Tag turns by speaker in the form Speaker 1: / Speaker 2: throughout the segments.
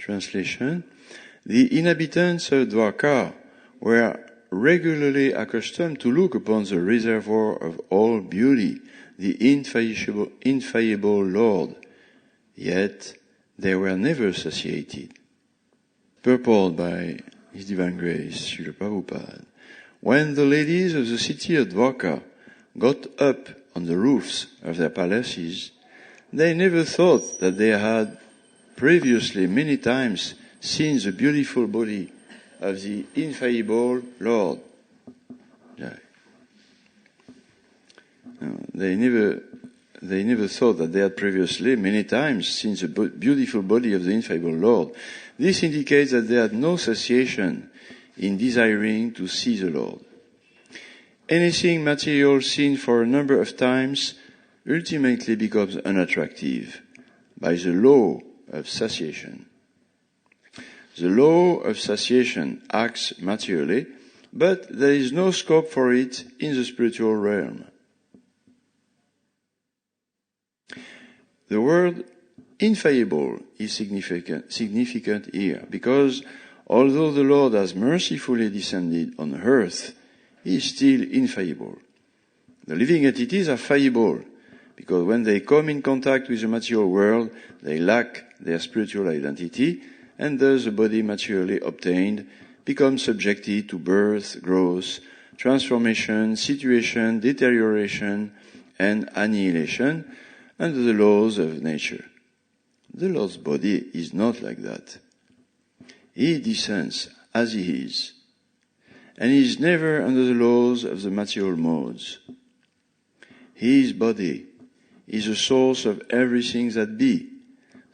Speaker 1: Translation: the inhabitants of Dwarka were regularly accustomed to look upon the reservoir of all beauty, the infallible Lord, yet they were never satiated. Purport by His Divine Grace, Srila Prabhupada. When the ladies of the city of Dwarka got up on the roofs of their palaces, they never thought that they had previously many times seen the beautiful body of the infallible Lord. No, they never thought that they had previously many times seen the beautiful body of the infallible Lord. This indicates that they had no satiation in desiring to see the Lord. Anything material seen for a number of times ultimately becomes unattractive by the law of satiation. The law of satiation acts materially, but there is no scope for it in the spiritual realm. The word infallible is significant here, because although the Lord has mercifully descended on earth, He is still infallible. The living entities are fallible, because when they come in contact with the material world, they lack their spiritual identity, and thus the body materially obtained becomes subjected to birth, growth, transformation, situation, deterioration, and annihilation under the laws of nature. The Lord's body is not like that. He descends as He is, and He is never under the laws of the material modes. His body is the source of everything that be,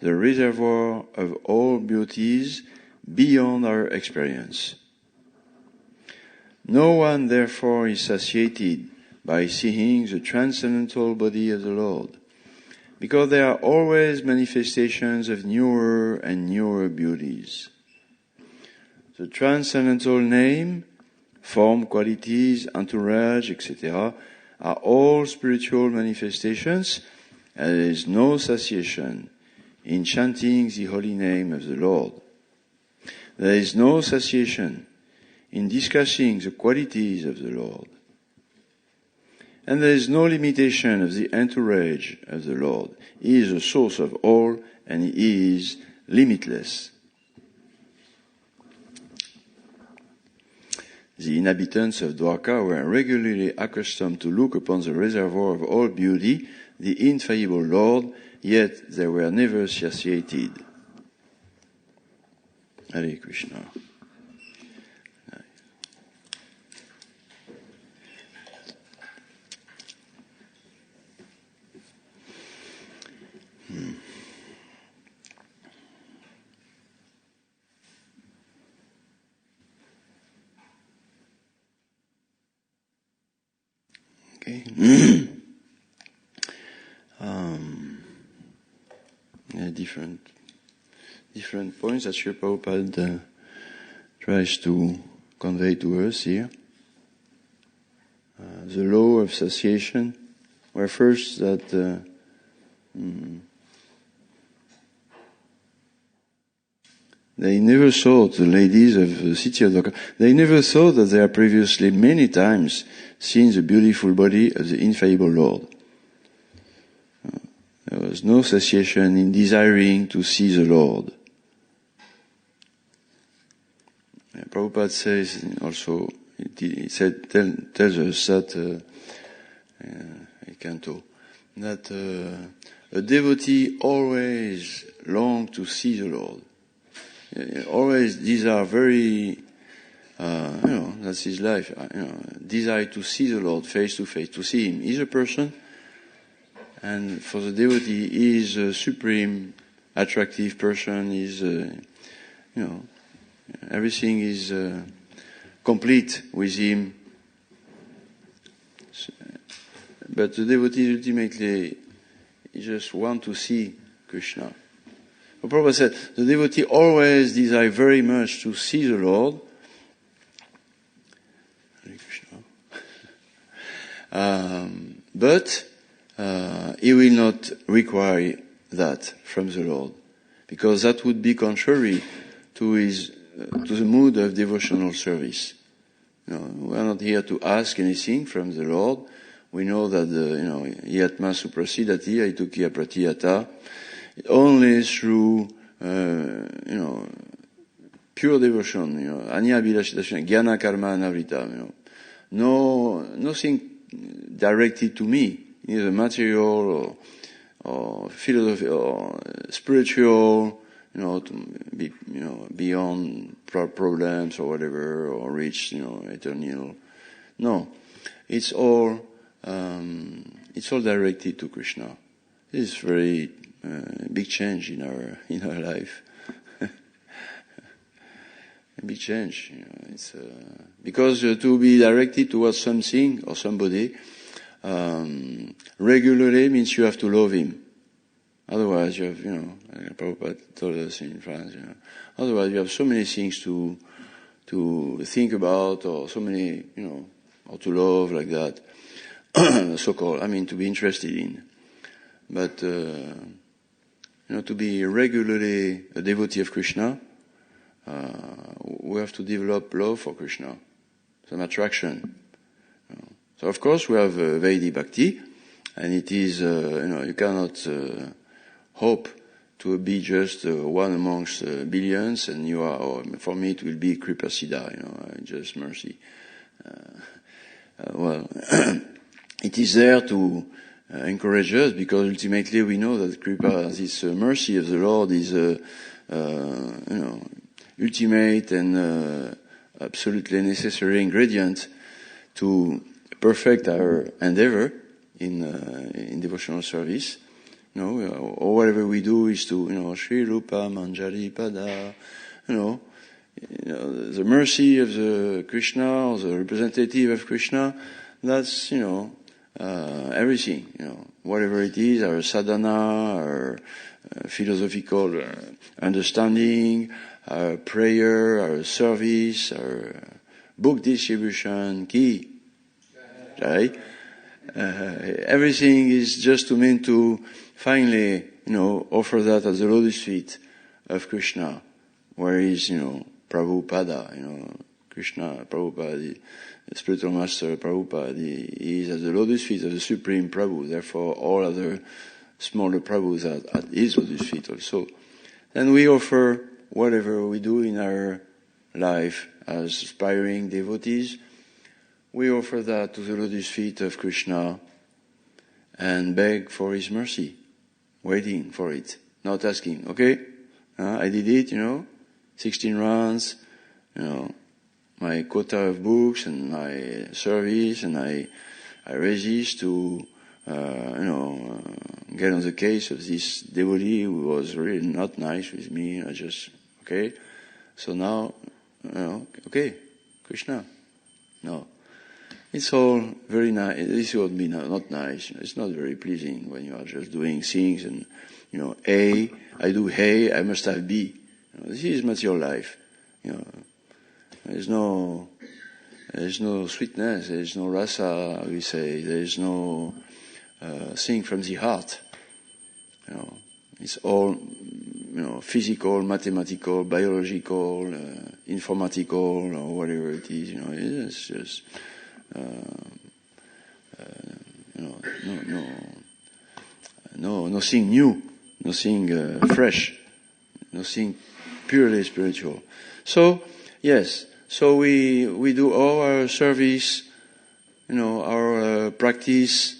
Speaker 1: the reservoir of all beauties beyond our experience. No one therefore is satiated by seeing the transcendental body of the Lord, because there are always manifestations of newer and newer beauties. The transcendental name, form, qualities, entourage, etc., are all spiritual manifestations, and there is no satiation in chanting the holy name of the Lord. There is no satiation in discussing the qualities of the Lord. And there is no limitation of the entourage of the Lord. He is the source of all, and He is limitless. The inhabitants of Dwarka were regularly accustomed to look upon the reservoir of all beauty, the infallible Lord, yet they were never satiated. Hare Krishna. Okay. Different points that Sri Prabhupada tries to convey to us here. The law of satiation, where first that they never thought, the ladies of the city of Dwarka, they never thought that they had previously many times seen the beautiful body of the infallible Lord. There was no satiation in desiring to see the Lord. Prabhupada says also, tells us that, I canto, that a devotee always longs to see the Lord. Always, these are very, that's his life, desire to see the Lord face to face, to see Him. He's a person, and for the devotee, he is a supreme, attractive person, everything is complete with him. But the devotee ultimately, he just want to see Krishna. The Prabhupada said, the devotee always desire very much to see the Lord. Hare Krishna. But he will not require that from the Lord. because that would be contrary to to the mood of devotional service. We are not here to ask anything from the Lord. We know that yatma suprasidati aitukia pratiyata, only through pure devotion, anya abhilashita, jnana karma anavrita, nothing directed to me, either material or philosophy or spiritual, to be, beyond problems or whatever, or reach, eternal. No, it's all directed to Krishna. This is very big change in our life. A big change. It's because to be directed towards something or somebody regularly means you have to love him. Otherwise, you have, Prabhupada told us in France, otherwise you have so many things to think about, or so many, or to love like that, so-called, to be interested in. But, to be regularly a devotee of Krishna, we have to develop love for Krishna, some attraction. So of course we have Vaidhi Bhakti, and it is, you cannot hope to be just one amongst billions, and you are, or for me it will be Kripa Siddha, just mercy. It is there to encourage us, because ultimately we know that Kripa, this mercy of the Lord, is ultimate and absolutely necessary ingredient to perfect our endeavor in devotional service. Or whatever we do is to, Sri Rupa Manjari Pada, the mercy of the Krishna, or the representative of Krishna, that's, everything, whatever it is, our sadhana, our philosophical understanding, our prayer, our service, our book distribution, key, right? Everything is just meant to finally, offer that at the lotus feet of Krishna, where is, Prabhupada, Krishna, Prabhupada, the spiritual master Prabhupada, he is at the lotus feet of the Supreme Prabhu, therefore all other smaller Prabhus are at his lotus feet also. Then we offer whatever we do in our life as aspiring devotees, we offer that to the lotus feet of Krishna and beg for his mercy, waiting for it, not asking, okay, I did it, 16 rounds, my quota of books and my service, and I resist to, get on the case of this devotee who was really not nice with me, okay, so now, okay, Krishna, no. It's all very nice. This would be not nice. It's not very pleasing when you are just doing things and, A, I do A, I must have B. This is material life. There's no sweetness, there's no rasa, we say, there's no thing from the heart. It's all, physical, mathematical, biological, informatical, or whatever it is, it's just, nothing new, nothing fresh, nothing purely spiritual. So, yes, so we do all our service, our practice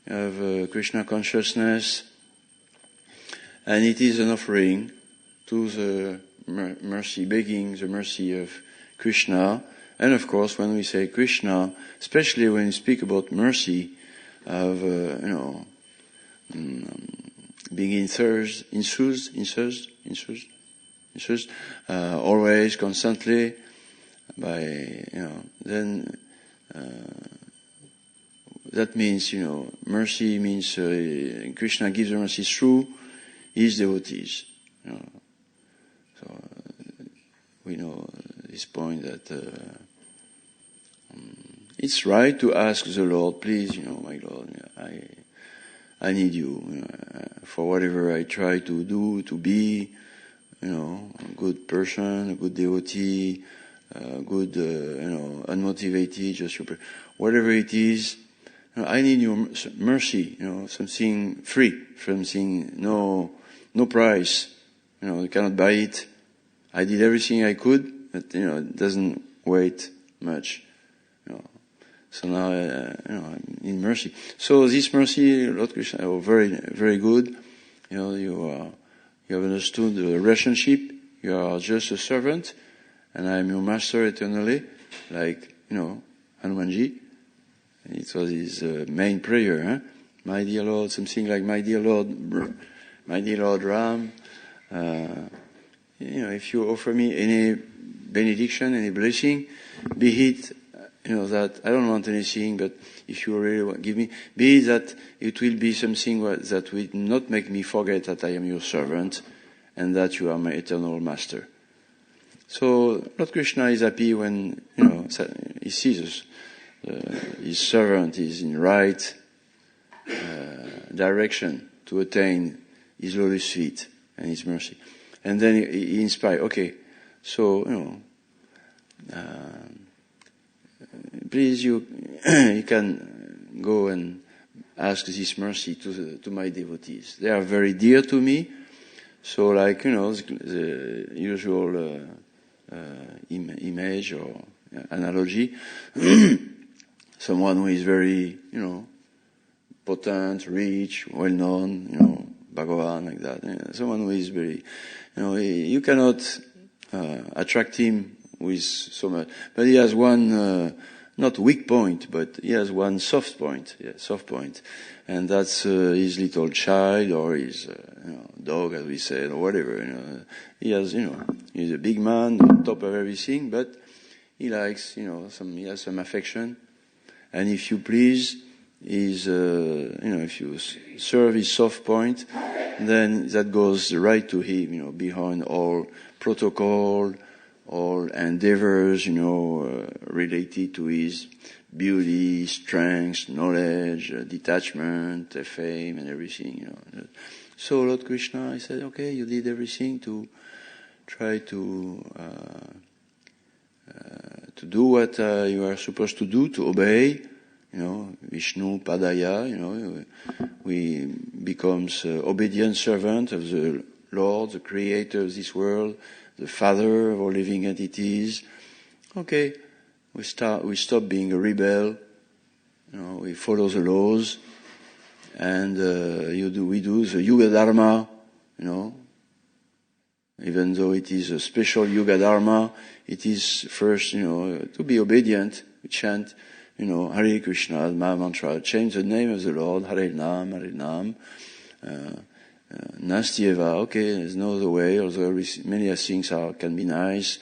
Speaker 1: of Krishna consciousness, and it is an offering to the mercy, begging the mercy of Krishna. And of course, when we say Krishna, especially when we speak about mercy, of being enthused, always, constantly, then that means, mercy means Krishna gives mercy through his devotees. So we know this point that it's right to ask the Lord, please, my Lord, I need you for whatever I try to do, to be, a good person, a good devotee, good, unmotivated, just whatever it is. I need your mercy, something free, something, no price. You cannot buy it. I did everything I could, but, it doesn't weight much. So now, I'm in mercy. So this mercy, Lord Krishna, very, very good. You have understood the relationship. You are just a servant, and I am your master eternally, like, Hanumanji. And it was his main prayer, huh? My dear Lord, something like, my dear Lord Ram, if you offer me any benediction, any blessing, be it, that I don't want anything, but if you really want, give me, be it that it will be something that will not make me forget that I am your servant and that you are my eternal master. So Lord Krishna is happy when, he sees us. His servant is in right direction to attain his lotus feet and his mercy. And then he inspires, okay, so, please you can go and ask this mercy to my devotees. They are very dear to me. So like, the usual image or analogy, someone who is very, potent, rich, well-known, Bhagavan, like that. Someone who is very, you cannot attract him with so much. But he has one, not weak point, but he has one soft point. Yeah, soft point. And that's his little child or his dog, as we said, or whatever. He has, he's a big man on top of everything, but he likes, he has some affection. And if you please, if you serve his soft point, then that goes right to him, behind all protocol, all endeavors, related to his beauty, strength, knowledge, detachment, fame, and everything, So Lord Krishna, I said, okay, you did everything to try to do what you are supposed to do, to obey, Vishnu Padaya, we becomes obedient servant of the Lord, the creator of this world, the father of all living entities. Okay, we stop being a rebel, we follow the laws, and we do the Yuga Dharma, even though it is a special Yuga Dharma, it is first, to be obedient. We chant, Hare Krishna, Maha Mantra, change the name of the Lord, Hare Nam, Hare Nam, Nastyeva, okay, there's no other way, although many things can be nice,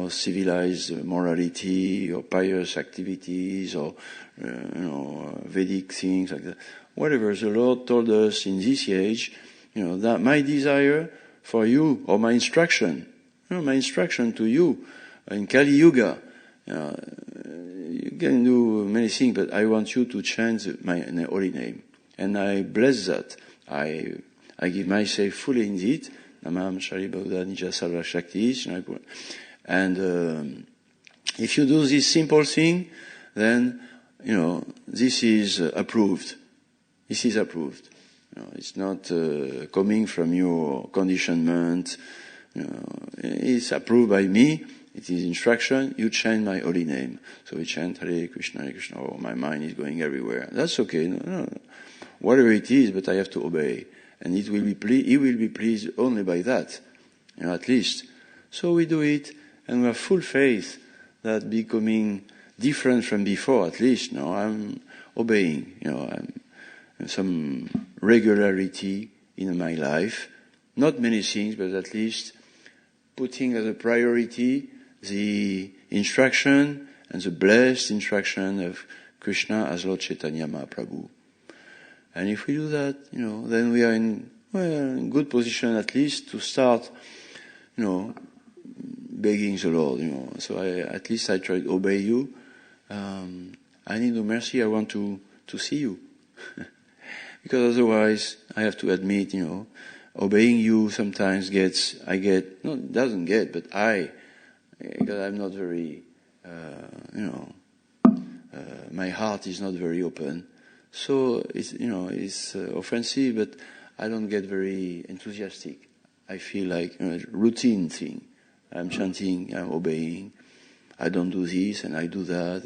Speaker 1: civilized morality, or pious activities, or, Vedic things like that. Whatever the Lord told us in this age, that my desire for you, or my instruction to you in Kali Yuga, you can do many things, but I want you to change my holy name. And I bless that. I give myself fully in it. Namam Shari Bauda Nija Sarva Shakti. And if you do this simple thing, then, this is approved. This is approved. It's not coming from your conditionment. It's approved by me. It is instruction. You chant my holy name. So we chant Hare Krishna, Hare Krishna. Oh, my mind is going everywhere. That's okay. No. Whatever it is, but I have to obey. And he will be pleased only by that. At least. So we do it, and we have full faith that becoming different from before, at least. I'm obeying. I'm some regularity in my life. Not many things, but at least putting as a priority the instruction and the blessed instruction of Krishna as Lord Chaitanya Mahaprabhu. And if we do that, then we are in good position at least to start, begging the Lord, So at least I try to obey you. I need no mercy. I want to see you. Because otherwise, I have to admit, obeying you sometimes because I'm not very, my heart is not very open. So it's offensive, but I don't get very enthusiastic. I feel like routine thing. I'm chanting, I'm obeying. I don't do this and I do that,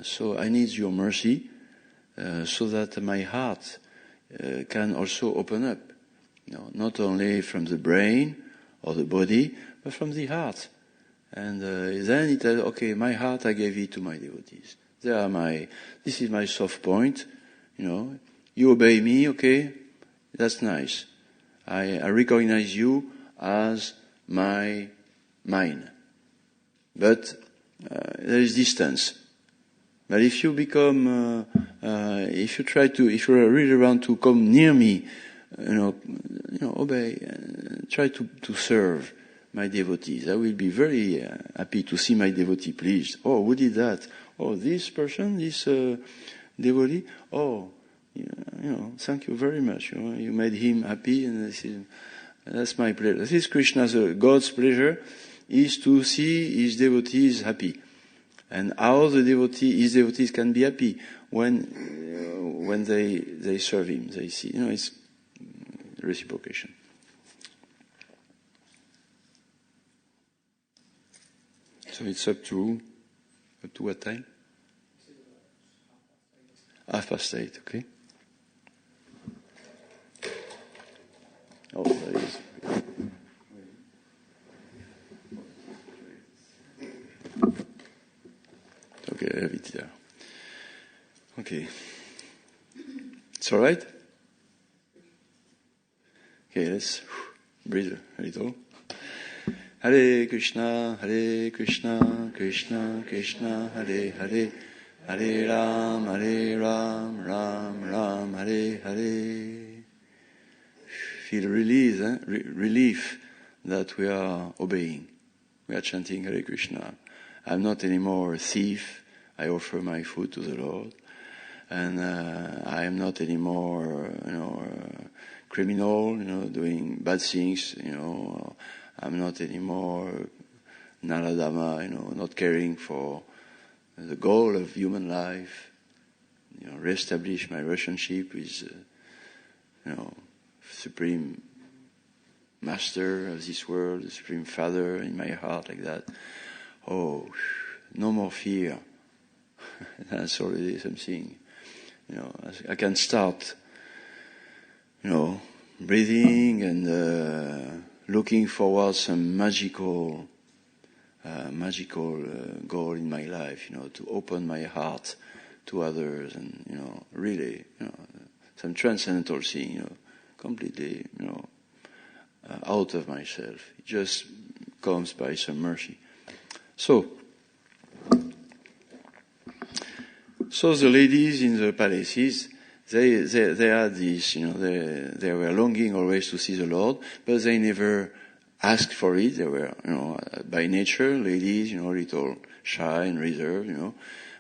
Speaker 1: so I need your mercy, so that my heart can also open up, not only from the brain or the body, but from the heart. And then it says, okay, my heart, I gave it to my devotees. This is my soft point, You obey me, okay? That's nice. I recognize you as mine. But there is distance. But if you become, if you really want to come near me, obey, try to serve my devotees. I will be very happy to see my devotee pleased. Oh, who did that? Oh, this person, this devotee. Oh, thank you very much. You made him happy, and that's my pleasure. This is Krishna's, God's pleasure is to see his devotees happy. And how his devotees can be happy when they serve him. They see, it's reciprocation. So it's up to what time? 8:30, okay? Oh, there is. Okay, I have it there. Okay. It's all right? Okay, let's breathe a little. Hare Krishna, Krishna Krishna, Hare Hare, Hare Ram, Ram Ram, Hare Hare. Feel relief that we are obeying. We are chanting Hare Krishna. I'm not anymore a thief. I offer my food to the Lord. And I am not anymore, a criminal, doing bad things, I'm not anymore Naradama, not caring for the goal of human life, reestablish my relationship with, Supreme Master of this world, the Supreme Father in my heart, like that. Oh, no more fear. That's already something. I can start, breathing and looking forward some magical goal in my life, to open my heart to others and, really, some transcendental thing, completely, out of myself. It just comes by some mercy. So the ladies in the palaces, they had this, they were longing always to see the Lord, but they never asked for it. They were, by nature, ladies, little shy and reserved,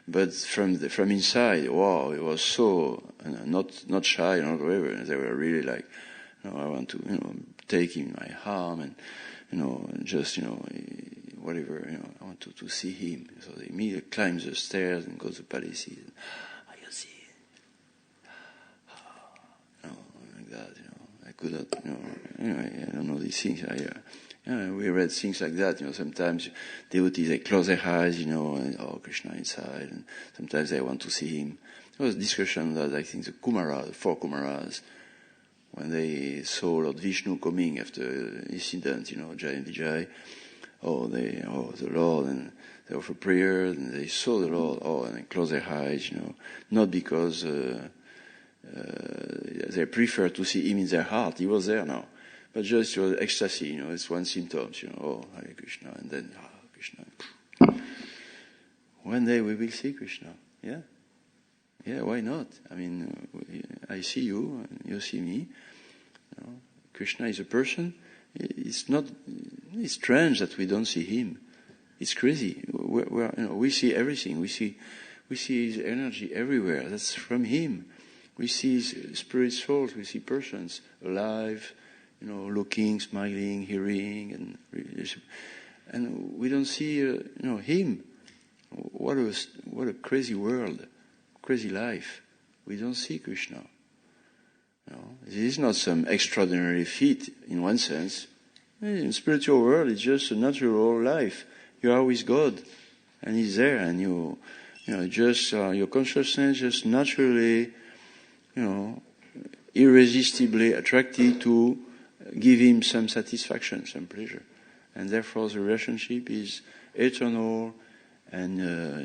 Speaker 1: but from inside, wow, it was so, not shy, not whatever. They were really like, I want to, take him in my arm and, just, whatever, I want to see him. So they immediately climb the stairs and go to the palaces. You see? Like that, I could not, anyway, I don't know these things. We read things like that, sometimes devotees, they close their eyes, and, oh, Krishna inside, and sometimes they want to see him. There was a discussion that I think the 4 Kumaras, when they saw Lord Vishnu coming after the incident, Jai and Vijay, the Lord, and they offer prayer, and they saw the Lord, and they close their eyes, not because they prefer to see him in their heart. He was there now, but just ecstasy, it's one symptom, Hare Krishna, and then Krishna. One day we will see Krishna, yeah, why not? I mean, I see you, and you see me. Krishna is a person. It's strange that we don't see him. It's crazy. We see everything. We see his energy everywhere. That's from him. We see spirit souls, we see persons alive, looking, smiling, hearing, and we don't see, him. What a crazy world, crazy life. We don't see Krishna. This is not some extraordinary feat in one sense. In spiritual world, it's just a natural life. You are with God, and He's there, and your consciousness just naturally, irresistibly attracted to give Him some satisfaction, some pleasure, and therefore the relationship is eternal and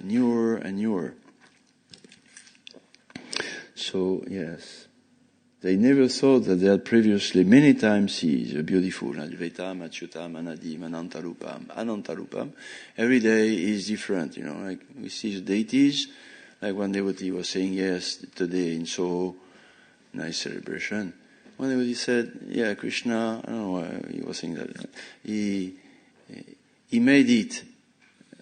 Speaker 1: newer and newer. So yes. They never thought that they had previously many times seen the beautiful Advaitam, Achyutam, Anadim, Anantarupam. Every day is different, like we see the deities, like one devotee was saying, yes, today in Soho, nice celebration. One devotee said, Krishna, I don't know why he was saying that, he made it,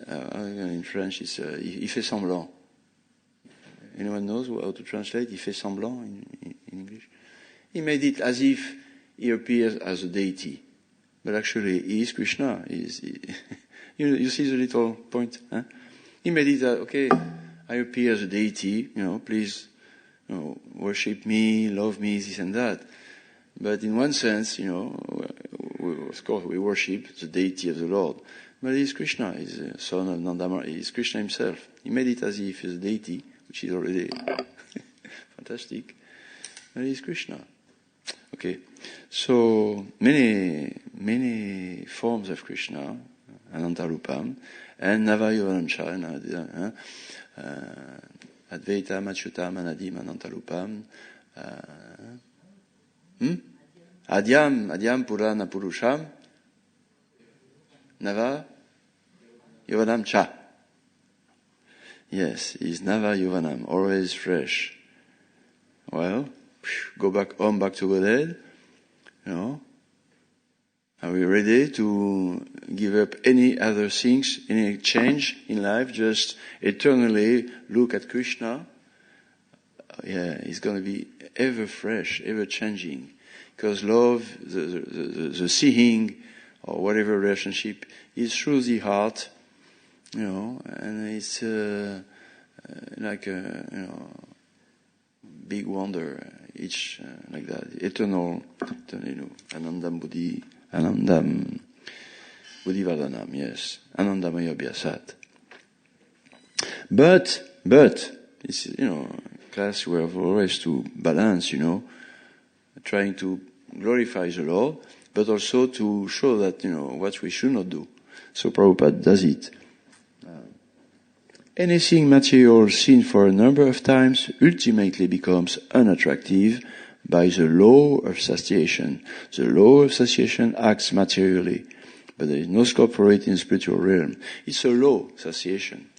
Speaker 1: in French it's, il fait semblant. Anyone knows how to translate? Il fait semblant in English. He made it as if he appears as a deity, but actually he is Krishna. You see the little point? Huh? He made it okay. I appear as a deity. Please, worship me, love me, this and that. But in one sense, of course, we worship the deity of the Lord. But he is Krishna. He is the son of Nandamar. He is Krishna himself. He made it as if he is a deity, which is already fantastic. But he is Krishna. Okay, so many forms of Krishna, Anantarupam, and Navayovanamcha, Advaitam, Achyutam, Anadim, Anantarupam, Adyam Purana Purusham, Nava Yovanam Cha. Yes, is Nava Yovanam, always fresh. Well, go back to Godhead. Are we ready to give up any other things, any change in life? Just eternally look at Krishna. It's going to be ever fresh, ever changing. Because love, the seeing, or whatever relationship, is through the heart, and it's like a, big wonder, each like that, eternal, Anandam Buddhi, Anandam Buddhi Vardhanam, yes, Anandamaya Abhyasat. But, it's, class we have always to balance, trying to glorify the Lord, but also to show that, what we should not do. So Prabhupada does it. Anything material seen for a number of times ultimately becomes unattractive by the law of satiation. The law of satiation acts materially, but there is no scope for it in the spiritual realm. It's a law, satiation.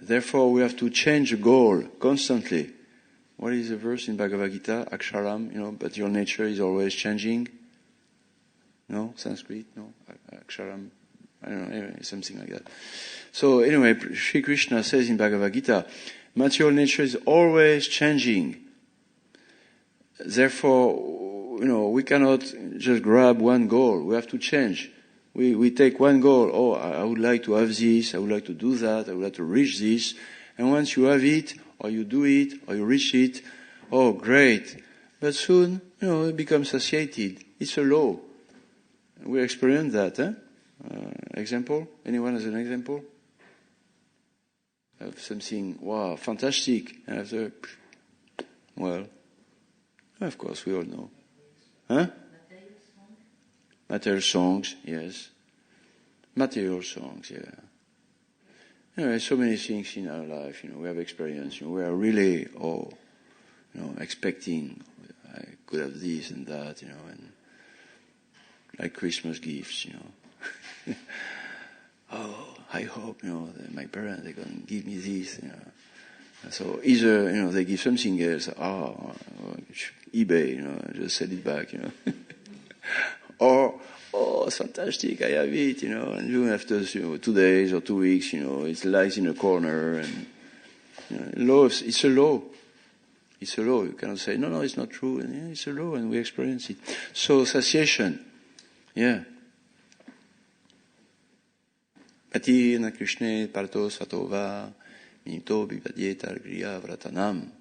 Speaker 1: Therefore, we have to change the goal constantly. What is the verse in Bhagavad Gita? Aksharam, but your nature is always changing. No? Sanskrit? No? Aksharam? I don't know, anyway, something like that. So anyway, Sri Krishna says in Bhagavad Gita, material nature is always changing. Therefore, we cannot just grab one goal. We have to change. We take one goal. I would like to have this. I would like to do that. I would like to reach this. And once you have it, or you do it, or you reach it, great. But soon, it becomes satiated. It's a law. We experience that, huh? Example? Anyone has an example? Of something, wow, fantastic. And after, of course, we all know. Huh? Material songs, yes. Material songs, yeah. So many things in our life, we have experienced. We are really, expecting I could have this and that, and like Christmas gifts, I hope, that my parents, they're going to give me this, So either, they give something else, eBay, just sell it back, Or, it's fantastic, I have it, and after 2 days or 2 weeks, it lies in a corner, and Law, it's a law. It's a law. You cannot say, no, it's not true. And it's a law, and we experience it. So satiation, Patina Krishne Parto Satova Minito Bibadieta Griya Vratanam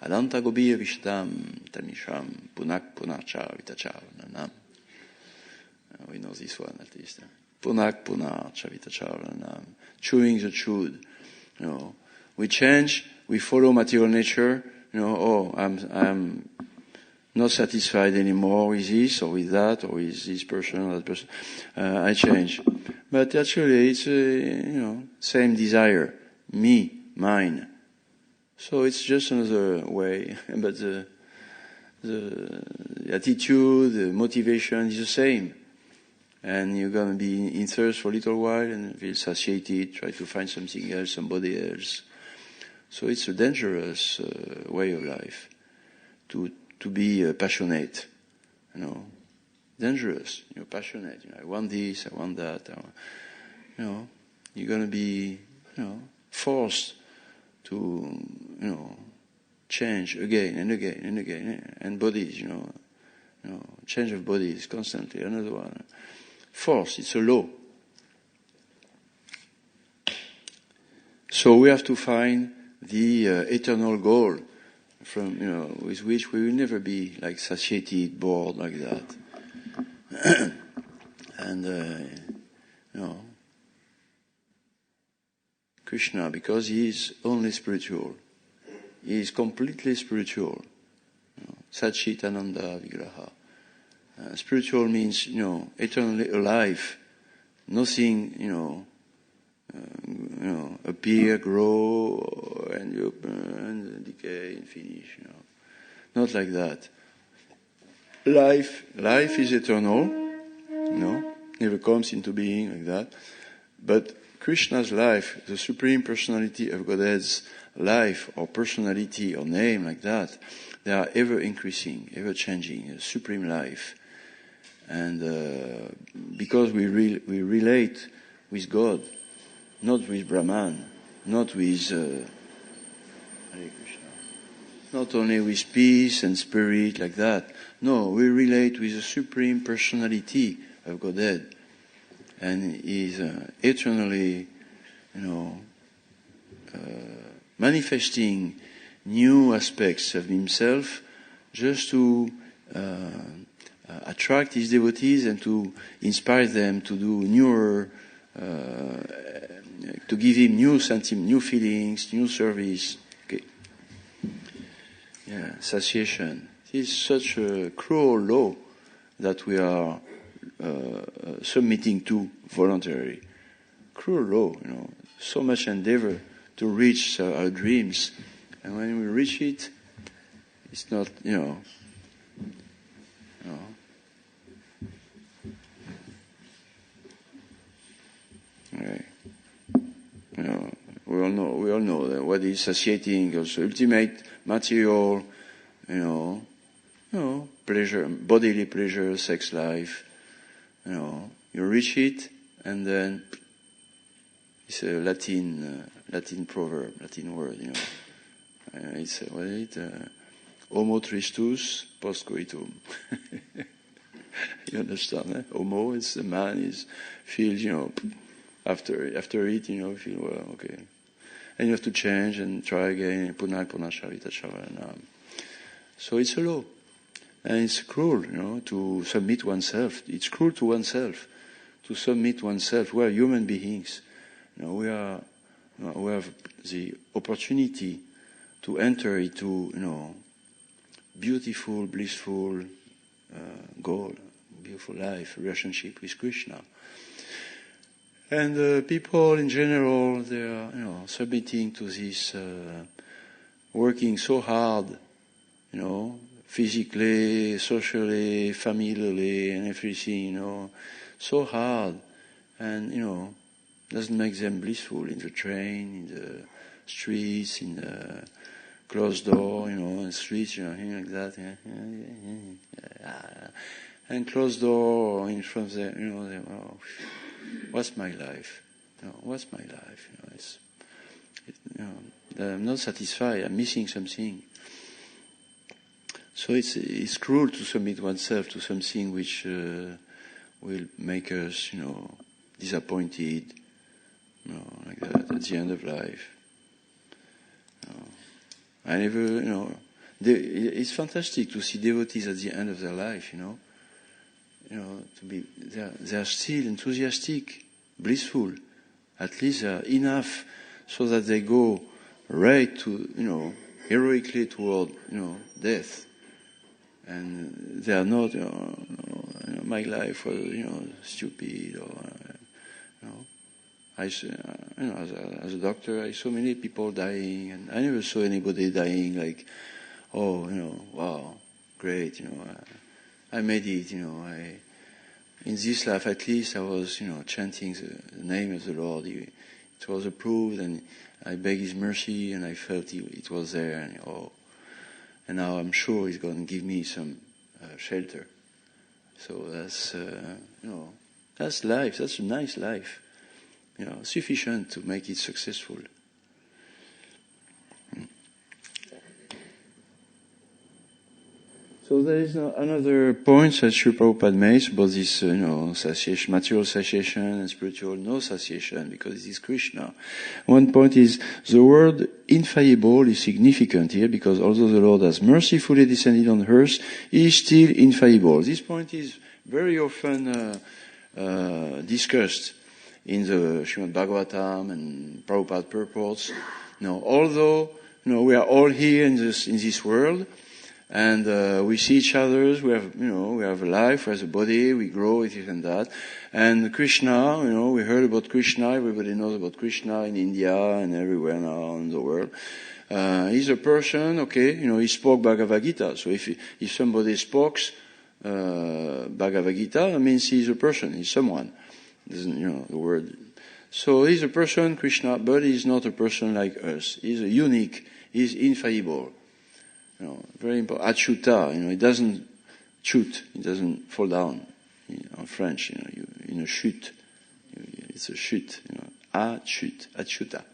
Speaker 1: Adanta Gobiya Vishtam Tamisham Punak Punacha Vitachavanam. We know this one at least. Punak Punacha Vitachavanam. Chewing the chewed. We change, we follow material nature, I'm not satisfied anymore with this or with that or with this person or that person. I change. But actually it's, same desire. Me, mine. So it's just another way. But the attitude, the motivation is the same. And you're going to be in thirst for a little while and feel satiated, try to find something else, somebody else. So it's a dangerous way of life to be passionate, dangerous. You're passionate. I want this, I want that. You're going to be, forced to, change again and again and again. And bodies, change of bodies constantly. Another one. Force. It's a law. So we have to find the eternal goal from, with which we will never be like satiated, bored like that. And, Krishna, because he is only spiritual, he is completely spiritual. Satchitananda Vigraha. Spiritual means, eternally alive. Nothing, appear, grow, and decay and finish. Not like that. Life is eternal. Never comes into being like that. But Krishna's life, the Supreme Personality of Godhead's life or personality or name like that, they are ever increasing, ever changing, a supreme life. And because we relate with God, not with Brahman, not with Hare Krishna, not only with peace and spirit like that. No, we relate with the Supreme Personality of Godhead, and He is eternally, manifesting new aspects of Himself, just to attract His devotees and to inspire them to do newer. To give him new sentiments, new feelings, new service. Okay. Satiation. It is such a cruel law that we are submitting to voluntarily. Cruel law, so much endeavor to reach our dreams. And when we reach it, it's not, Right. We all know that what is satiating, also ultimate material, pleasure, bodily pleasure, sex life, you reach it, and then it's a Latin proverb, Latin word, it's what is it? Homo tristus post coitum. You understand? Eh? Homo is a man feels, after it, feel well, okay. And you have to change and try again. So it's a law. And it's cruel, to submit oneself. It's cruel to oneself, to submit oneself. We are human beings. We have the opportunity to enter into, beautiful, blissful goal, beautiful life, relationship with Krishna. And people in general, they are, submitting to this, working so hard, physically, socially, familiarly, and everything, so hard, and doesn't make them blissful in the train, in the streets, in the closed door, in the streets, like that, and closed door in front of them, what's my life? What's my life? I'm not satisfied. I'm missing something. So it's cruel to submit oneself to something which will make us, disappointed, like that at the end of life. I never, it's fantastic to see devotees at the end of their life, they are still enthusiastic, blissful. At least they are enough so that they go right to, heroically toward, death. And they are not, my life was, stupid or, as a doctor, I saw many people dying, and I never saw anybody dying like, wow, great, I made it, in this life at least I was, chanting the name of the Lord. It was approved, and I begged His mercy, and I felt it was there, and now I'm sure He's going to give me some shelter. So that's, that's life. That's a nice life. Sufficient to make it successful. So there is another point that Sri Prabhupada makes about this, satiation, material satiation and spiritual no satiation, because it is Krishna. One point is the word infallible is significant here, because although the Lord has mercifully descended on earth, He is still infallible. This point is very often discussed in the Srimad Bhagavatam and Prabhupada purports. Although we are all here in this world, and we see each other. We have a life, we have a body, we grow, it and that. And Krishna, we heard about Krishna. Everybody knows about Krishna in India and everywhere now in the world. He's a person, he spoke Bhagavad Gita. So if somebody spoke Bhagavad Gita, that means he's a person, he's someone. The word. So he's a person, Krishna, but he's not a person like us. He's a unique, he's infallible. Very important. Achyuta, it doesn't chute, it doesn't fall down. In French, in a chute. It's a chute, achyuta.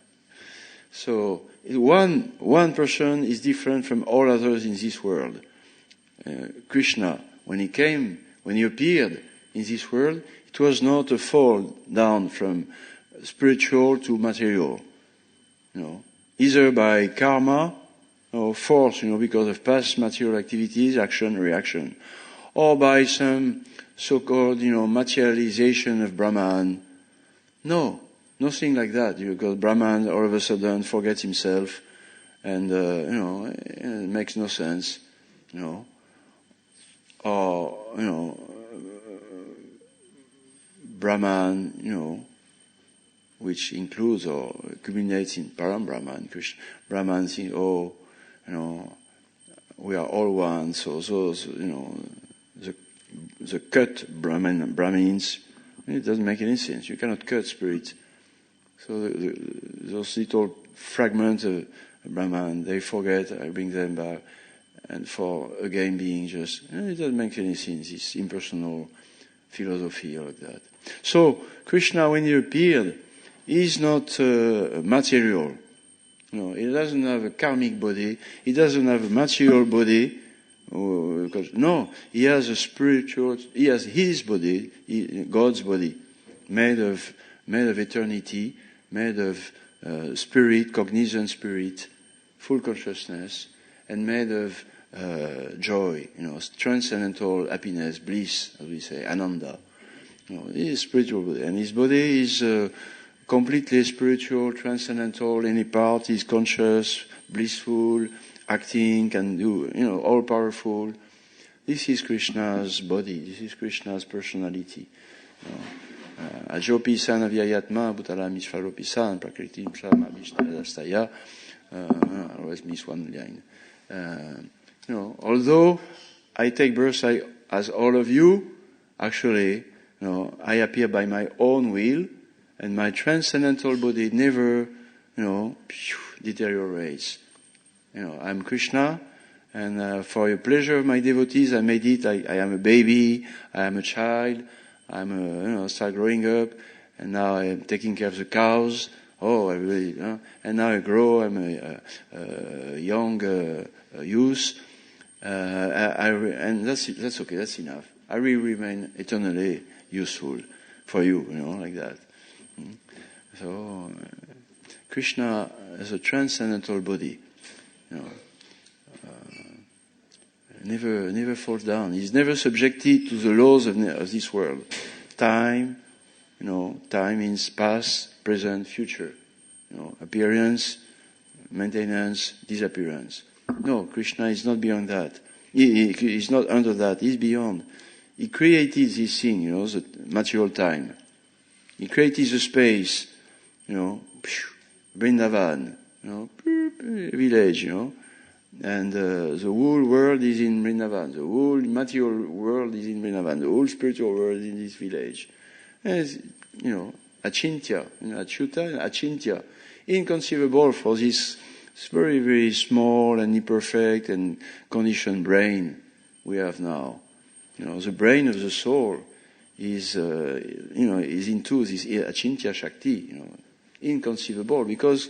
Speaker 1: So one person is different from all others in this world. Krishna, when he appeared in this world, it was not a fall down from spiritual to material. Either by karma or force, because of past material activities, action, reaction, or by some so-called, materialization of Brahman. No, nothing like that, because Brahman all of a sudden forgets himself, and, it makes no sense, or, Brahman, which includes or culminates in Param Brahman. Brahman thinks, we are all one. So those, the cut Brahmins, it doesn't make any sense. You cannot cut spirit. So those little fragments of Brahman, they forget. I bring them back, and for again being just, it doesn't make any sense. It's impersonal philosophy like that. So Krishna, when he appeared, is not material. He doesn't have a karmic body. He doesn't have a material body. He has a spiritual. He has his body, God's body, made of eternity, made of spirit, cognizant spirit, full consciousness, and made of joy. Transcendental happiness, bliss, as we say, ananda. He is spiritual body, and his body is completely spiritual, transcendental. Any part is conscious, blissful, acting, can do, all powerful. This is Krishna's body. This is Krishna's personality. Ajopi san avyayatma bhutala mishvaropi san prakriti mshama vishnadastaya. I always miss one line. Although I take birth as all of you, actually, I appear by my own will, and my transcendental body never, deteriorates. I'm Krishna, and for the pleasure of my devotees, I made it. I am a baby, I am a child, start growing up, and now I'm taking care of the cows Oh, I really, and now I grow, I'm a young youth, and that's okay, that's enough. I will remain eternally useful for you, like that. So, Krishna is a transcendental body, never falls down. He's never subjected to the laws of this world. Time, time means past, present, future. Appearance, maintenance, disappearance. No, Krishna is not beyond that. He is not under that. He's beyond. He created this thing, the material time. He created the space, Vrindavan, village, and the whole world is in Vrindavan. The whole material world is in Vrindavan. The whole spiritual world is in this village. And Achintya, Achyuta, Achintya, inconceivable for this very, very small and imperfect and conditioned brain we have now. The brain of the soul is into this Achintya Shakti, inconceivable, because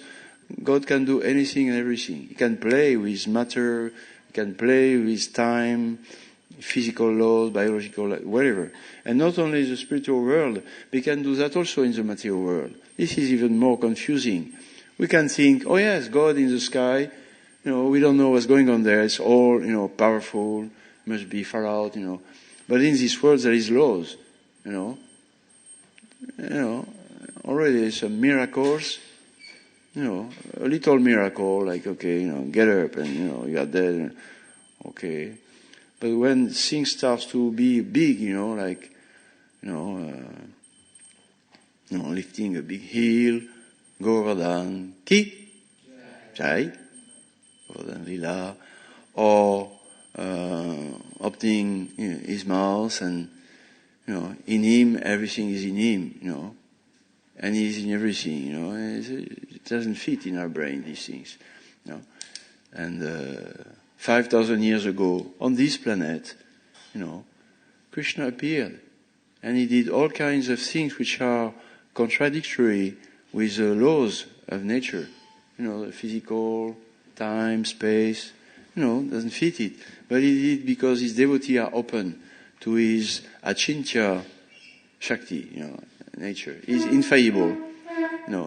Speaker 1: God can do anything and everything. He can play with matter, he can play with time, physical laws, biological, whatever. And not only the spiritual world, we can do that also in the material world. This is even more confusing. We can think, oh yes, God in the sky, we don't know what's going on there. It's all, powerful, must be far out, But in this world there is laws, already some miracles, a little miracle, like, okay, get up and, you are dead, okay. But when things starts to be big, like, lifting a big hill, Govardhan, Ki, Jai, Govardhan Lila, or opening his mouth and, in him, everything is in him, and he's in everything, it doesn't fit in our brain, these things, and 5,000 years ago, on this planet, Krishna appeared, and he did all kinds of things which are contradictory with the laws of nature, the physical, time, space, doesn't fit it. But he did because his devotees are open to his Achintya Shakti, nature. He's infallible.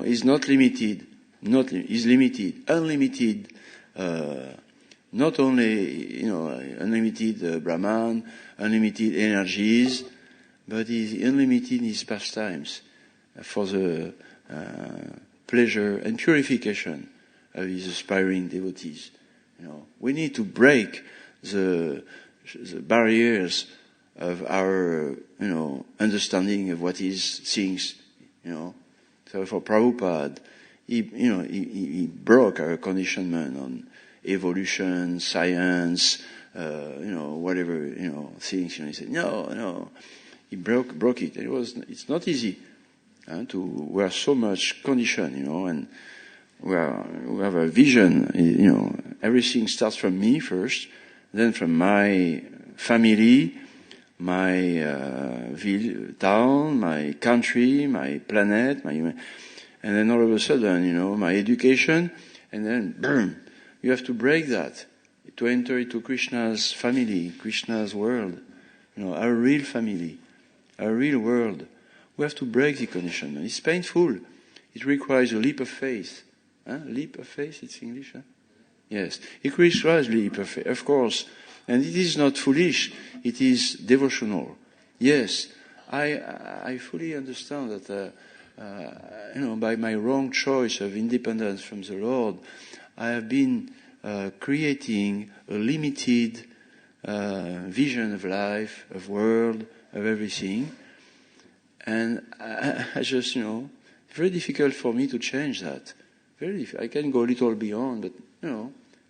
Speaker 1: He's not limited. He's limited, unlimited. Not only, unlimited Brahman, unlimited energies, but he's unlimited in his pastimes for the pleasure and purification of his aspiring devotees. We need to break the barriers of our, understanding of what is things, So for Prabhupada, he broke our conditionment on evolution, science, whatever, things. He said, no. He broke it. It's not easy we are so much conditioned, and we have a vision, everything starts from me first, then from my family, my town, my country, my planet, and then all of a sudden, my education, and then, boom, you have to break that to enter into Krishna's family, Krishna's world, our real family, our real world. We have to break the conditionment. It's painful. It requires a leap of faith. Leap of faith, it's English, Yes. It requires a leap of faith, of course. And it is not foolish. It is devotional. Yes. I fully understand that, by my wrong choice of independence from the Lord, I have been creating a limited vision of life, of world, of everything. And I just, it's very difficult for me to change that. I can go a little beyond, but,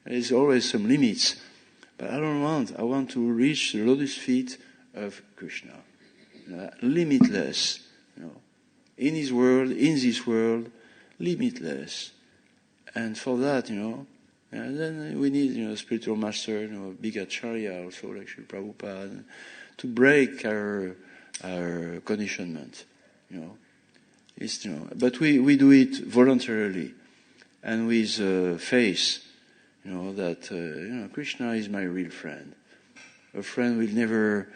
Speaker 1: there's always some limits. But I want to reach the lotus feet of Krishna. Limitless, in his world, in this world, limitless. And for that, then we need, a spiritual master, a big acharya also, like Srila Prabhupada, to break our conditionment, It's, but we do it voluntarily and with faith, that Krishna is my real friend. A friend will never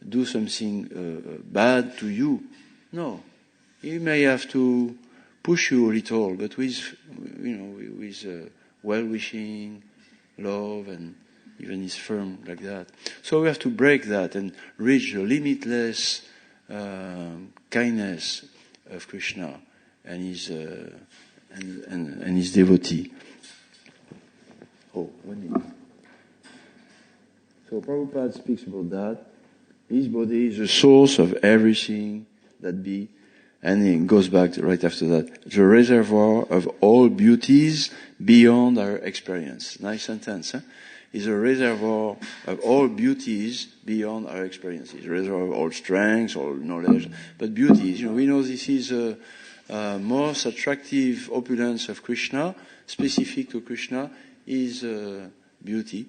Speaker 1: do something bad to you. No, he may have to push you a little, but with well-wishing, love, and even is firm like that. So we have to break that and reach the limitless kindness of Krishna and his and his devotee. Oh, 1 minute. So Prabhupada speaks about that. His body is the source of everything that be, and he goes back right after that. The reservoir of all beauties beyond our experience. Nice sentence, huh? Is a reservoir of all beauties beyond our experiences. A reservoir of all strengths, all knowledge, but beauties. We know this is a most attractive opulence of Krishna, specific to Krishna, is beauty.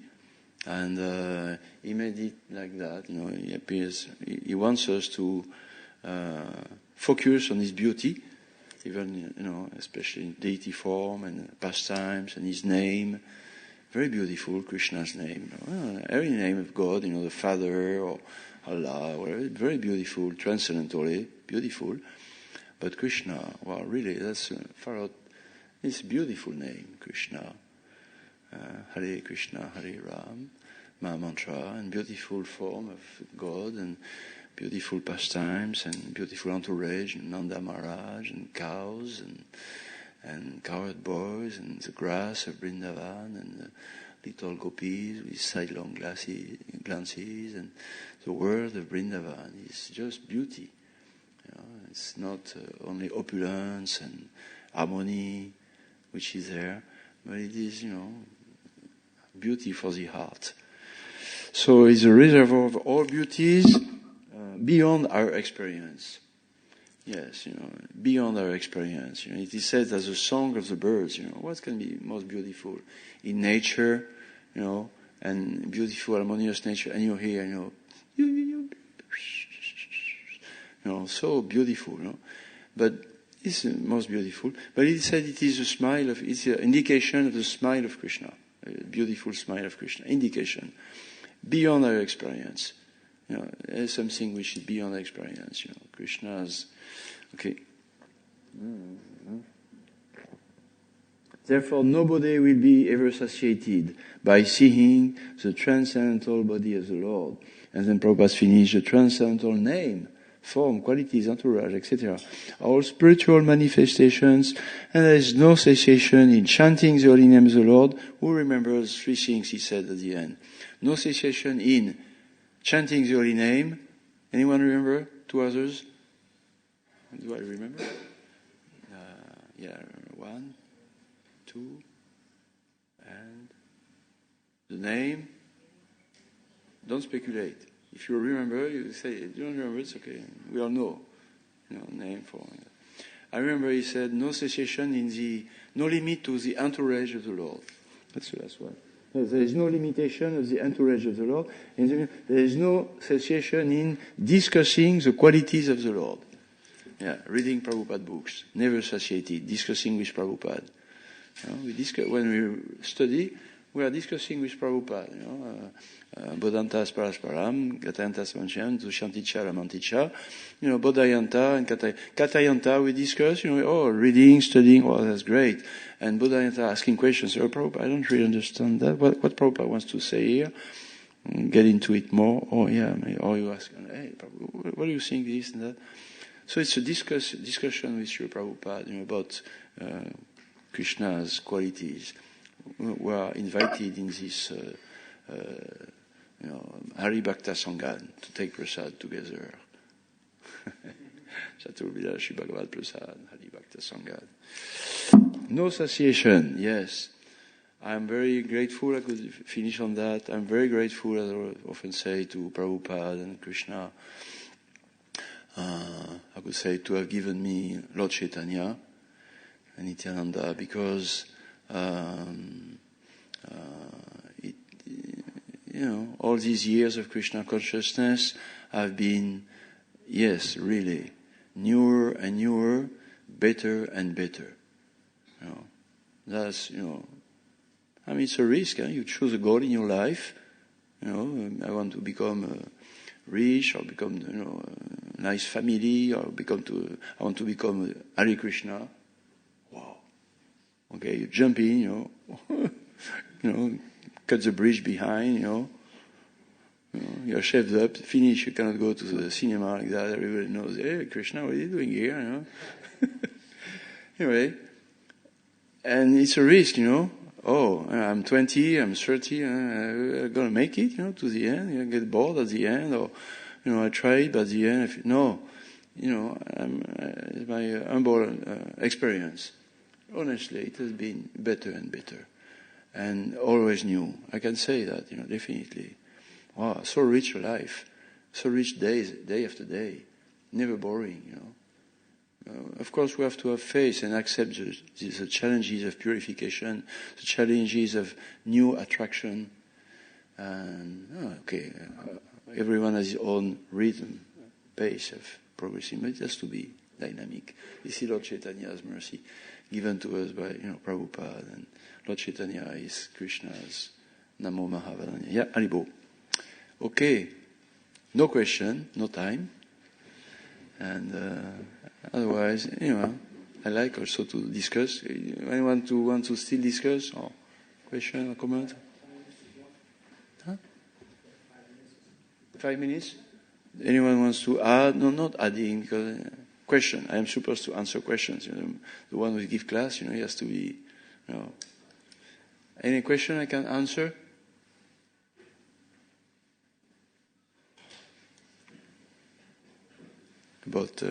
Speaker 1: And he made it like that. He appears. He wants us to focus on his beauty, even especially in deity form and pastimes and his name. Very beautiful, Krishna's name. Every name of God, the Father or Allah, whatever, very beautiful, transcendentally beautiful. But Krishna, well, really, that's far out. It's a beautiful name, Krishna. Hare Krishna, Hare Ram, Maha Mantra, and beautiful form of God, and beautiful pastimes, and beautiful entourage, and Nanda Maharaj, and cows, and cowherd boys, and the grass of Vrindavan, and the little gopis with sidelong glances, and the world of Vrindavan is just beauty. It's not only opulence and harmony, which is there, but it is, beauty for the heart. So it's a reservoir of all beauties beyond our experience. Yes, beyond our experience. It is said as a song of the birds. What can be most beautiful in nature? And beautiful, harmonious nature, and you hear, so beautiful. But it's most beautiful. But it said it is it's an indication of the smile of Krishna, a beautiful smile of Krishna. Indication beyond our experience. There's something which is beyond our experience. Krishna's. Okay. Therefore, nobody will be ever satiated by seeing the transcendental body of the Lord. And then Prabhupada finished the transcendental name, form, qualities, entourage, etc. All spiritual manifestations, and there is no cessation in chanting the holy name of the Lord. Who remembers 3 things he said at the end? No cessation in chanting the holy name. Anyone remember? 2 others? Do I remember? Yeah, 1, 2, and the name. Don't speculate. If you remember, you say, you don't remember, it's okay. We all know, name for it. I remember he said, no cessation no limit to the entourage of the Lord. That's the last one. There is no limitation of the entourage of the Lord. And there is no cessation in discussing the qualities of the Lord. Yeah, reading Prabhupada books, never satiated, discussing with Prabhupada. When we study, we are discussing with Prabhupada, Bodhantas Parasparam, Gatayantas Mancham, Dushanticha Ramanticha, Bodhayanta and Katayanta we discuss, reading, studying, that's great. And Bodhayanta asking questions, Prabhupada, I don't really understand that. What Prabhupada wants to say here? Get into it more. Or you ask, hey, Prabhupada, what do you think, this and that? So it's a discussion with Sri Prabhupada, about Krishna's qualities. We are invited in this Hari Bhakta Sangha to take prasad together. Chaturvida Shri Bhagavad Prasad, Hari Bhakta Sangha. No satiation, yes. I'm very grateful. I could finish on that. I'm very grateful, as I often say, to Prabhupada and Krishna. I could say to have given me Lord Chaitanya and Nityananda, because all these years of Krishna consciousness have been, yes, really, newer and newer, better and better. You know, that's, you know, I mean, it's a risk. You choose a goal in your life. You know, I want to become rich, or become, you know, a nice family, or I want to become Hare Krishna. Wow. Okay, you jump in, you know, you know, cut the bridge behind, you know. You're shaved up, finish, you cannot go to the cinema like that. Everybody knows, hey, Krishna, what are you doing here? You know? Anyway, and it's a risk, you know. Oh, I'm 20, I'm 30, I'm going to make it, you know, to the end. You get bored at the end, or, you know, I tried, but at the end, no. You know, it's my humble experience. Honestly, it has been better and better. And always new. I can say that, you know, definitely. Wow, so rich a life. So rich days, day after day. Never boring, you know. Of course, we have to have faith and accept the challenges of purification, the challenges of new attraction. And, everyone has his own rhythm, pace of progressing, but it has to be dynamic. This is Lord Chaitanya's mercy, given to us by, you know, Prabhupada, and Lord Chaitanya is Krishna's Namo Mahavadanya. Yeah, Haribo. Okay, no question, no time, and otherwise, you know, I like also to discuss. Anyone want to still discuss, or question or comment? Huh? 5 minutes? Anyone wants to add? No, not adding, because question. I am supposed to answer questions. You know, the one who gives class, you know, he has to be, you know. Any question I can answer? About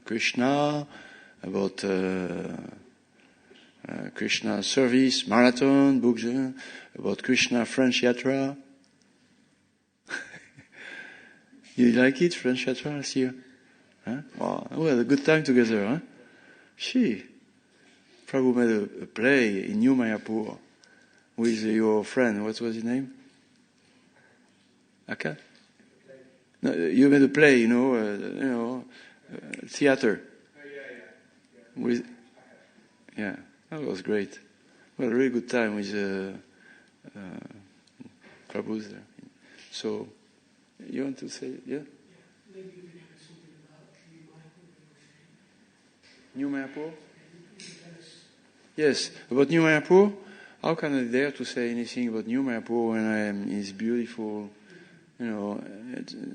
Speaker 1: Krishna, about Krishna service, marathon, books, about Krishna French Yatra. You like it, French Yatra last year? Huh? Wow, we had a good time together, huh? Prabhu made a play in New Mayapur with your friend. What was his name? Aka? No, you made a play, you know, theater. With, yeah, that was great. We had a really good time with Prabhu there. So, you want to say, yeah? Maybe you can have something about New Mayapur. Yes, about New Mayapur. How can I dare to say anything about New Mayapur when I am in this beautiful, you know,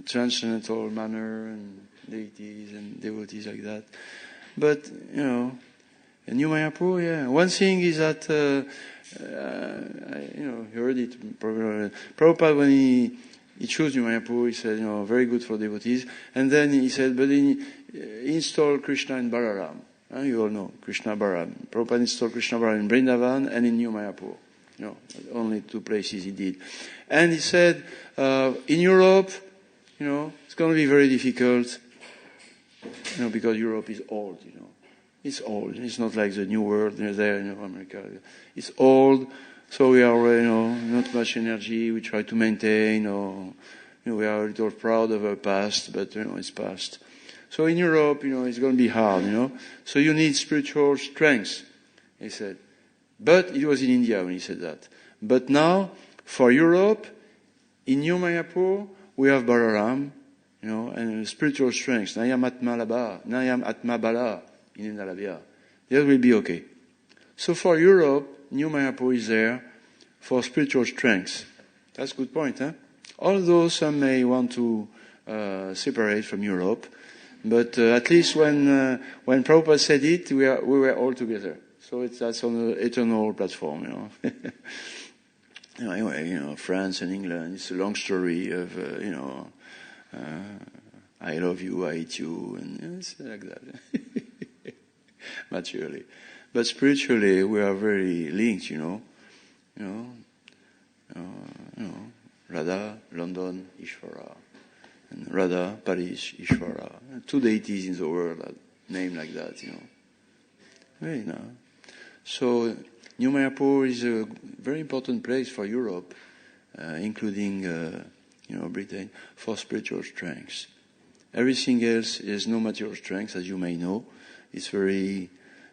Speaker 1: transcendental manner and deities and devotees like that? But, you know, New Mayapur, yeah. One thing is that, you heard it, Prabhupada, when he chose New Mayapur, he said, you know, very good for devotees. And then he said, but install Krishna and Balaram. You all know Krishna Balaram. Prabhupada installed Krishna Balaram in Vrindavan and in New Mayapur. You know, only 2 places he did. And he said, in Europe, you know, it's going to be very difficult, you know, because Europe is old, you know. It's old. It's not like the New World there in America. It's old, so we are, you know, not much energy. We try to maintain, or, you know, we are a little proud of our past, but, you know, it's past. So in Europe, you know, it's going to be hard, you know. So you need spiritual strength, he said. But it was in India when he said that. But now, for Europe, in New Mayapur, we have Balaram, you know, and spiritual strength. Nayam Atma Bala in India. That will be okay. So for Europe, New Mayapur is there for spiritual strength. That's a good point, huh? Although some may want to separate from Europe, but at least when Prabhupada said it, we were all together. So that's on the eternal platform, you know. Anyway, you know, France and England, it's a long story of, you know, I love you, I hate you, and you know, it's like that. Materially. But spiritually, we are very linked, you know. You know, Radha, London, Ishvara. And Radha, Paris, Ishvara. 2 deities in the world are named like that, you know. Very nice. So, New Mayapur is a very important place for Europe, including, you know, Britain, for spiritual strength. Everything else is no material strength, as you may know. It's very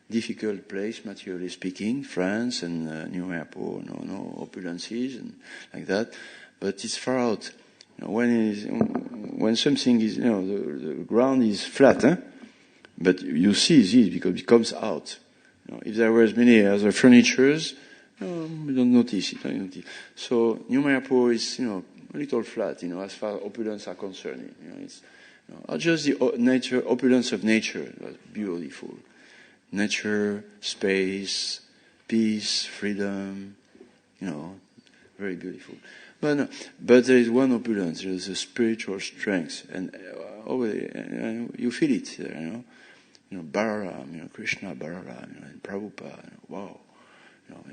Speaker 1: difficult place, materially speaking, France and New Mayapur, no opulences and like that. But it's far out. When something is, the ground is flat, but you see this because it comes out. If there was many other furnitures, we don't notice it. So New Mayapur is, a little flat, as far as opulence are concerned. It's just the nature, opulence of nature was beautiful. Nature, space, peace, freedom, very beautiful. But there is one opulence. There is a spiritual strength, and you feel it there. Balaram, Krishna Balaram, and Prabhupada. Wow,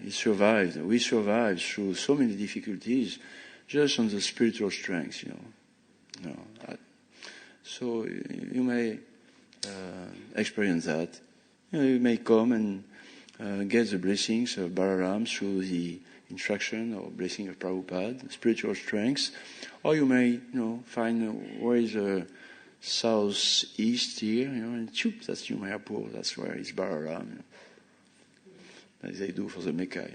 Speaker 1: he survived. We survived through so many difficulties, just on the spiritual strength. So you may experience that. You may come and get the blessings of Balaram through the instruction or blessing of Prabhupada, spiritual strength, or you may, find where is the southeast here, and that's New Mayapur, that's where it's Balaram, as they do for the Mecca,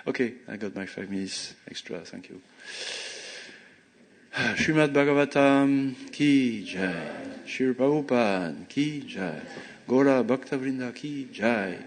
Speaker 1: Okay, I got my 5 minutes extra, thank you. Srimad Bhagavatam ki jai, Srila Prabhupada ki jai, Gaura Bhakta Vrinda ki jai.